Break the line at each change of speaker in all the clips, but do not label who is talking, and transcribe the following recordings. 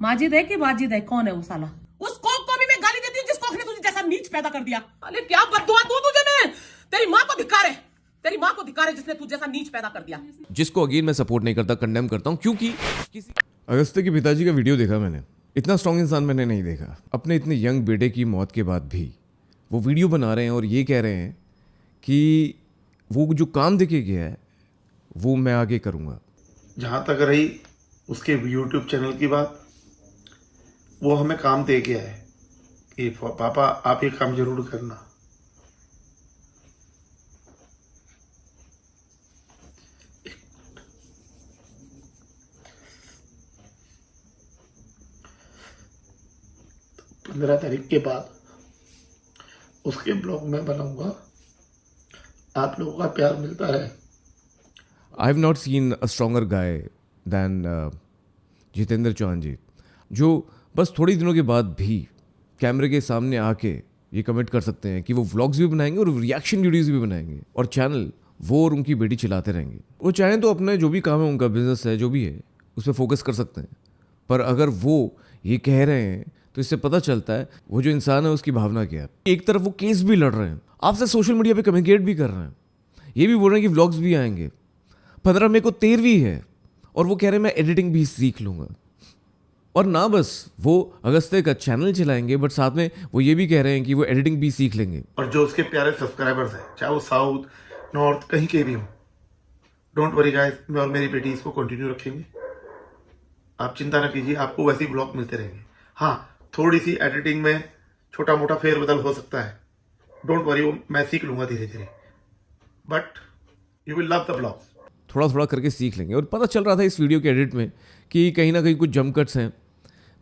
माजिद है कि वाजिद है, कौन है वो साला? उस कोक को भी मैं गाली देती हूँ जिस कोक ने तुझे जैसा नीच पैदा कर दिया। अरे क्या बद्दुआ दूं तुझे मैं? तेरी माँ को धिक्कार है, तेरी माँ को धिक्कार है जिसने तुझे जैसा नीच पैदा कर दिया।
जिसको अगेन मैं सपोर्ट नहीं करता, कंडेम करता हूँ, क्योंकि किसी अगस्त्य के पिताजी का वीडियो देखा मैंने। इतना स्ट्रांग इंसान मैंने नहीं देखा। अपने इतने यंग बेटे की मौत के बाद भी वो वीडियो बना रहे हैं और ये कह रहे हैं कि वो जो काम देखे गया है वो मैं आगे करूँगा।
जहाँ तक रही उसके यूट्यूब चैनल की बात, वो हमें काम दे गया है कि पापा आप ये काम जरूर करना। तो 15 तारीख के बाद उसके ब्लॉग में बनाऊंगा। आप लोगों का प्यार मिलता रहे।
I have not seen a stronger guy than Jitendra Chauhan ji, जो बस थोड़े दिनों के बाद भी कैमरे के सामने आके ये कमेंट कर सकते हैं कि वो व्लॉग्स भी बनाएंगे और रिएक्शन वीडियोस भी बनाएंगे और चैनल वो और उनकी बेटी चलाते रहेंगे। वो चाहें तो अपने जो भी काम है, उनका बिजनेस है, जो भी है, उस पर फोकस कर सकते हैं। पर अगर वो ये कह रहे हैं तो इससे पता चलता है वो जो इंसान है उसकी भावना क्या है। एक तरफ वो केस भी लड़ रहे हैं, आपसे सोशल मीडिया पे कम्युनिकेट भी कर रहे हैं, ये भी बोल रहे हैं कि व्लॉग्स भी आएंगे। 15 मई को 13वीं है और वो कह रहे हैं मैं एडिटिंग भी सीख लूँगा। और ना बस वो अगस्त्य का चैनल चलाएंगे, बट साथ में वो ये भी कह रहे हैं कि वो एडिटिंग भी सीख लेंगे।
और जो उसके प्यारे सब्सक्राइबर्स हैं, चाहे वो साउथ नॉर्थ कहीं के भी हो, डोंट वरी गाइस, मैं और मेरी बेटी इसको कंटिन्यू रखेंगे। आप चिंता न कीजिए, आपको वैसे ही ब्लॉग मिलते रहेंगे। हाँ, थोड़ी सी एडिटिंग में छोटा मोटा फेरबदल हो सकता है, डोंट वरी, वो मैं सीख लूंगा धीरे धीरे, but you will love the blogs.
थोड़ा थोड़ा करके सीख लेंगे। और पता चल रहा था इस वीडियो के एडिट में कि कहीं ना कहीं कुछ जमकट्स हैं,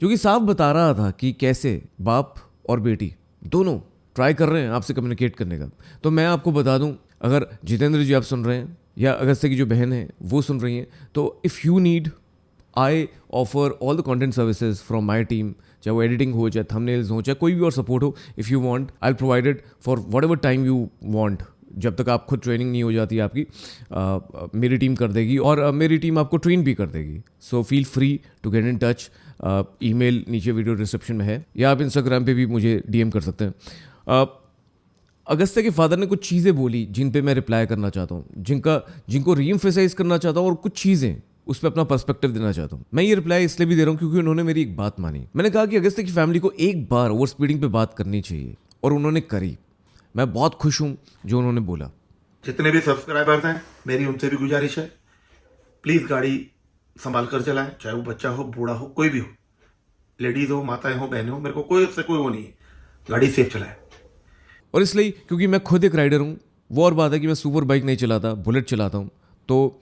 जो कि साफ बता रहा था कि कैसे बाप और बेटी दोनों ट्राई कर रहे हैं आपसे कम्युनिकेट करने का। तो मैं आपको बता दूं, अगर जितेंद्र जी आप सुन रहे हैं या अगस्त्य की जो बहन है वो सुन रही हैं, तो if you need, I offer all the content services from my team, चाहे वो एडिटिंग हो, चाहे थंबनेल्स हो, चाहे कोई भी और सपोर्ट हो। If you want, I will provide it for what ever time you want. जब तक आप खुद ट्रेनिंग नहीं हो जाती आपकी, मेरी टीम कर देगी और मेरी टीम आपको ट्रेन भी कर देगी। So feel free to get in touch. Email नीचे वीडियो डिस्क्रिप्शन में है, या आप इंस्टाग्राम पे भी मुझे डीएम कर सकते हैं। अगस्त्य के फादर ने कुछ चीज़ें बोली जिन पे मैं रिप्लाई करना चाहता हूँ, जिनको रीएम्फेसाइज करना चाहता हूँ और कुछ चीज़ें उस पर अपना पर्सपेक्टिव देना चाहता हूँ। मैं ये रिप्लाई इसलिए भी दे रहा हूँ क्योंकि उन्होंने मेरी एक बात मानी। मैंने कहा कि अगस्त्य की फैमिली को एक बार ओवर स्पीडिंग पे बात करनी चाहिए और उन्होंने करी। मैं बहुत खुश हूँ जो उन्होंने बोला।
जितने भी सब्सक्राइबर्स हैं, मेरी उनसे भी गुजारिश है, प्लीज़ गाड़ी संभाल कर चलाएं, चाहे वो बच्चा हो, बूढ़ा हो, कोई भी हो, लेडीज़ हो, माताएं हो, बहनें हो, मेरे को कोई उससे कोई वो नहीं है, गाड़ी सेफ चलाएं।
और इसलिए क्योंकि मैं खुद एक राइडर हूँ, वो और बात है कि मैं सुपर बाइक नहीं चलाता, बुलेट चलाता हूँ। तो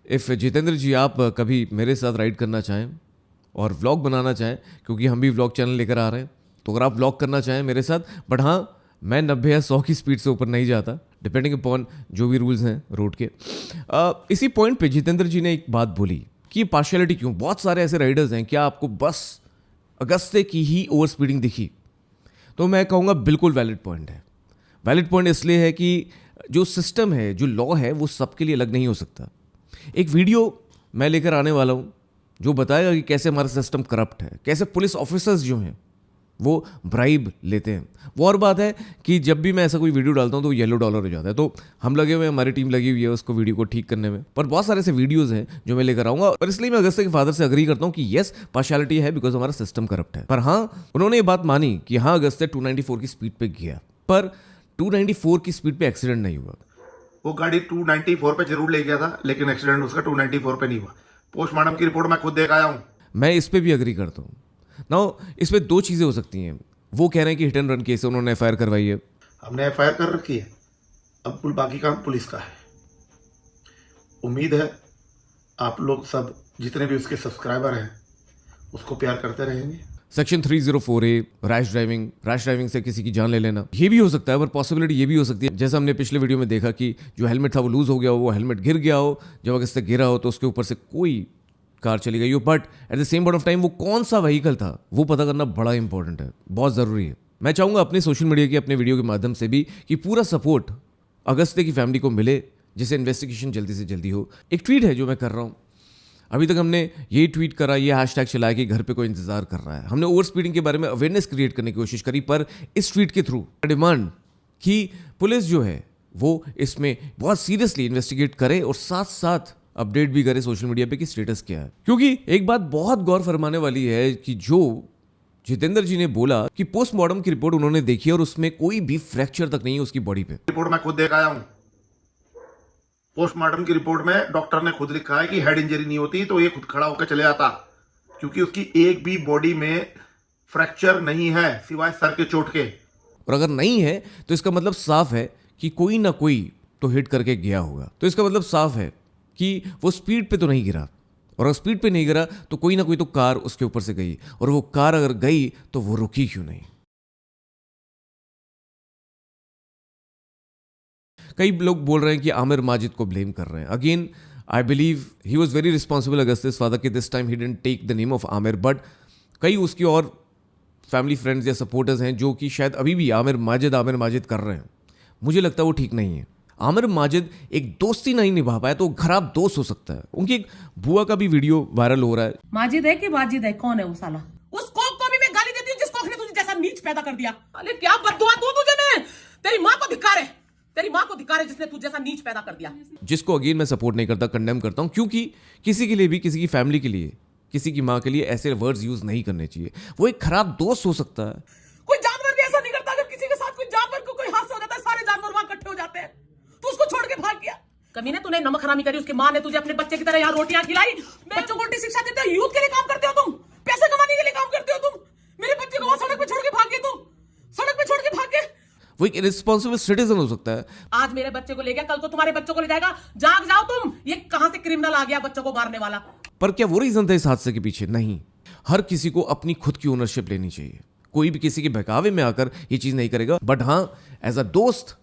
इफ़ जितेंद्र जी आप कभी मेरे साथ राइड करना चाहें और व्लॉग बनाना चाहें, क्योंकि हम भी व्लॉग चैनल लेकर आ रहे हैं, तो अगर आप व्लॉग करना चाहें मेरे साथ, बट हाँ, मैं 90 या 100 की स्पीड से ऊपर नहीं जाता, डिपेंडिंग अपॉन जो भी रूल्स हैं रोड के। इसी पॉइंट पे जितेंद्र जी ने एक बात बोली कि पार्शियलिटी क्यों, बहुत सारे ऐसे राइडर्स हैं, क्या आपको बस अगस्त्य की ही ओवर स्पीडिंग दिखी? तो मैं कहूँगा बिल्कुल वैलिड पॉइंट है। वैलिड पॉइंट इसलिए है कि जो सिस्टम है, जो लॉ है, वो सबके लिए अलग नहीं हो सकता। एक वीडियो मैं लेकर आने वाला हूँ जो बताएगा कि कैसे हमारा सिस्टम करप्ट है, कैसे पुलिस ऑफिसर्स जो हैं वो ब्राइब लेते हैं। वो और बात है कि जब भी मैं ऐसा कोई वीडियो डालता हूँ तो येलो डॉलर हो जाता है। तो हम लगे हुए हैं, हमारी टीम लगी हुई है उसको वीडियो को ठीक करने में, पर बहुत सारे ऐसे वीडियोस हैं जो मैं लेकर आऊँगा। और इसलिए मैं अगस्त्य के फादर से अग्री करता हूँ कि येस, पार्शियलिटी है बिकॉज हमारा सिस्टम करप्ट है। पर हाँ, उन्होंने ये बात मानी कि हाँ, अगस्त्य 294 की स्पीड पर गया, पर 294 की स्पीड पर एक्सीडेंट नहीं हुआ।
वो गाड़ी 294 पे जरूर ले गया था, लेकिन एक्सीडेंट उसका 294 पे नहीं हुआ। पोस्टमार्टम की रिपोर्ट मैं खुद देख आया हूँ।
मैं इस पर भी अग्री करता हूँ। नाउ इस पर दो चीज़ें हो सकती हैं। वो कह रहे हैं कि हिट एंड रन केस है, उन्होंने एफआईआर करवाई है,
हमने एफआईआर कर रखी है, अब बाकी काम पुलिस का है। उम्मीद है आप लोग सब जितने भी उसके सब्सक्राइबर हैं उसको प्यार करते रहेंगे।
सेक्शन 304A रैश ड्राइविंग से किसी की जान ले लेना, ये भी हो सकता है। पर पॉसिबिलिटी ये भी हो सकती है, जैसा हमने पिछले वीडियो में देखा कि जो हेलमेट था वो लूज हो गया हो, वो हेलमेट गिर गया हो, जब अगस्त्य गिरा हो तो उसके ऊपर से कोई कार चली गई हो, but at the same point of time वो कौन सा व्हीकल था वो पता करना बड़ा इंपॉर्टेंट है, बहुत ज़रूरी है। मैं चाहूँगा अपने सोशल मीडिया की, अपने वीडियो के माध्यम से भी कि पूरा सपोर्ट अगस्त्य की फैमिली को मिले, जिससे इन्वेस्टिगेशन जल्दी से जल्दी हो। एक ट्वीट है जो मैं कर रहा हूँ, अभी तक हमने ये ट्वीट करा, ये हैशटैग चलाया कि घर पे कोई इंतजार कर रहा है। हमने ओवर स्पीडिंग के बारे में अवेयरनेस क्रिएट करने की कोशिश करी, पर इस ट्वीट के थ्रू डिमांड कि पुलिस जो है वो इसमें बहुत सीरियसली इन्वेस्टिगेट करे और साथ साथ अपडेट भी करे सोशल मीडिया पे कि स्टेटस क्या है। क्योंकि एक बात बहुत गौर फरमाने वाली है कि जो जितेंद्र जी ने बोला कि पोस्टमार्टम की रिपोर्ट उन्होंने देखी और उसमें कोई भी फ्रैक्चर तक नहीं है उसकी बॉडी पे।
रिपोर्ट मैं खुद देख आया हूं। पोस्टमार्टम की रिपोर्ट में डॉक्टर ने खुद लिखा है कि हेड इंजरी नहीं होती तो ये खुद खड़ा होकर चले जाता, क्योंकि उसकी एक भी बॉडी में फ्रैक्चर नहीं है सिवाय सर के चोट के।
और अगर नहीं है तो इसका मतलब साफ है कि कोई ना कोई तो हिट करके गया होगा। तो इसका मतलब साफ है कि वो स्पीड पे तो नहीं गिरा, और अगर स्पीड पे नहीं गिरा तो कोई ना कोई तो कार उसके ऊपर से गई, और वो कार अगर गई तो वो रुकी क्यों नहीं। कई लोग बोल रहे हैं कि आमिर माजिद को ब्लेम कर रहे हैं। Again I believe he was very responsible Augustus father कि this time he didn't take the name of Aamir, but कई उसकी और फैमिली फ्रेंड्स या सपोर्टर्स हैं जो कि शायद अभी भी आमिर माजिद कर रहे हैं। मुझे लगता है वो ठीक नहीं है। आमिर माजिद एक दोस्ती नहीं निभा पाया तो खराब दोस्त हो सकता है। उनकी एक बुआ का भी वीडियो वायरल हो रहा है।
माजिद है कि वाजिद है, कौन है वो साला? उस कोक को भी मैं गाली देती हूँ जिस कोक ने तुझे जैसा नीच पैदा कर दिया। अरे क्या बद्दुआ दूं तुझे मैं? तेरी माँ को धिक्कार है, तेरी माँ को धिक्कार है जिसने तुझे जैसा नीच पैदा कर दिया।
जिसको अगेन मैं सपोर्ट नहीं करता, कंडेम करता हूं, क्योंकि किसी के लिए भी, किसी की फैमिली के लिए, किसी की माँ के लिए ऐसे वर्ड्स यूज नहीं करने चाहिए। वो एक खराब दोस्त हो सकता है।
कोई जानवर भी ऐसा नहीं करता। अगर किसी के साथ कोई जानवर को कोई हादसा हो जाता है, सारे जानवर वहां इकट्ठे हो जाते हैं, तो उसको छोड़ के भाग गया। कमीने तूने नमक हरामी करी, उसकी माँ ने तुझे अपने बच्चे की तरह यहाँ रोटियां खिलाई। बच्चों को उल्टी शिक्षा देते हो, यूथ के लिए काम करते हो तुम, पैसे कमाने के लिए काम करते हो तुम। मेरे बच्चे को वहां सड़क पे छोड़ के भाग गए तुम, सड़क पे छोड़ के भाग गए।
वो एक इररिस्पॉन्सिबल सिटीजन हो सकता है।
आज मेरे बच्चे को ले गया, कल को तुम्हारे बच्चों को ले जाएगा। जाग जाओ तुम, ये कहां से क्रिमिनल आ गया बच्चों को मारने वाला।
पर क्या वो रीजन था इस हादसे के पीछे? नहीं। हर किसी को अपनी खुद की ओनरशिप लेनी चाहिए। कोई भी किसी के बहकावे में आकर ये चीज नहीं करेगा। बट हाँ, एज अ दोस्त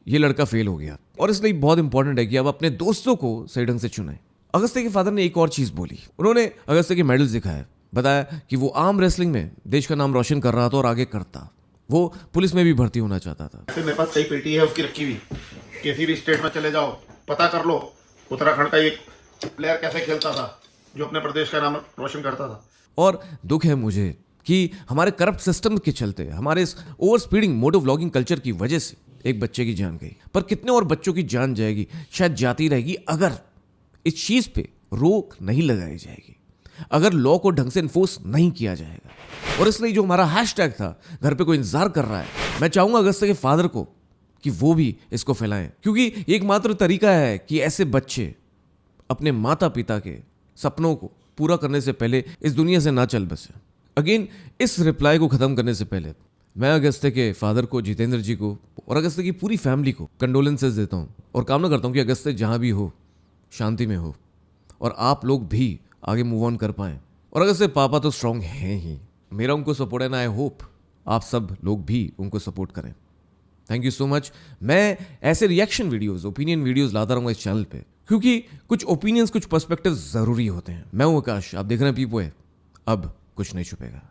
ये लड़का फेल हो गया, और इसलिए बहुत इंपॉर्टेंट है कि आप अपने दोस्तों को सही ढंग से चुनें। अगस्त्य के फादर ने एक और चीज बोली। उन्होंने अगस्त्य के मेडल्स दिखाए, बताया कि वो आर्म रेसलिंग में देश का नाम रोशन कर रहा था और आगे करता। वो पुलिस में भी भर्ती होना चाहता था।
मेरे पास कई पेटी है उसकी रखी हुई, किसी भी स्टेट में चले जाओ पता कर लो उत्तराखंड का एक प्लेयर कैसे खेलता था जो अपने प्रदेश का नाम रोशन करता था।
और दुख है मुझे कि हमारे करप्ट सिस्टम के चलते, हमारे इस over speeding moto vlogging culture की वजह से एक बच्चे की जान गई। पर कितने और बच्चों की जान जाएगी, शायद जाती रहेगी, अगर इस चीज पे रोक नहीं लगाई जाएगी, अगर लॉ को ढंग से इन्फोर्स नहीं किया जाएगा। और इसलिए जो हमारा हैशटैग था, घर पे कोई इंतजार कर रहा है, मैं चाहूंगा अगस्त्य के फादर को कि वो भी इसको फैलाएं, क्योंकि एकमात्र तरीका है कि ऐसे बच्चे अपने माता पिता के सपनों को पूरा करने से पहले इस दुनिया से ना चल बसे। अगेन, इस रिप्लाई को खत्म करने से पहले मैं अगस्त्य के फादर को, जितेंद्र जी को और अगस्त्य की पूरी फैमिली को कंडोलेंसेस देता हूं और कामना करता हूं कि अगस्त्य जहां भी हो शांति में हो और आप लोग भी आगे मूव ऑन कर पाएं। और अगस्त्य पापा तो स्ट्रांग हैं ही, मेरा उनको सपोर्ट है ना। आई होप आप सब लोग भी उनको सपोर्ट करें। Thank you so much. मैं ऐसे रिएक्शन वीडियोस, ओपिनियन वीडियोस लाता रहूंगा इस चैनल पे, क्योंकि कुछ ओपिनियंस, कुछ पर्सपेक्टिव्स जरूरी होते हैं। मैं हूं आकाश, आप देख रहे हैं पीपो है, अब कुछ नहीं छुपेगा।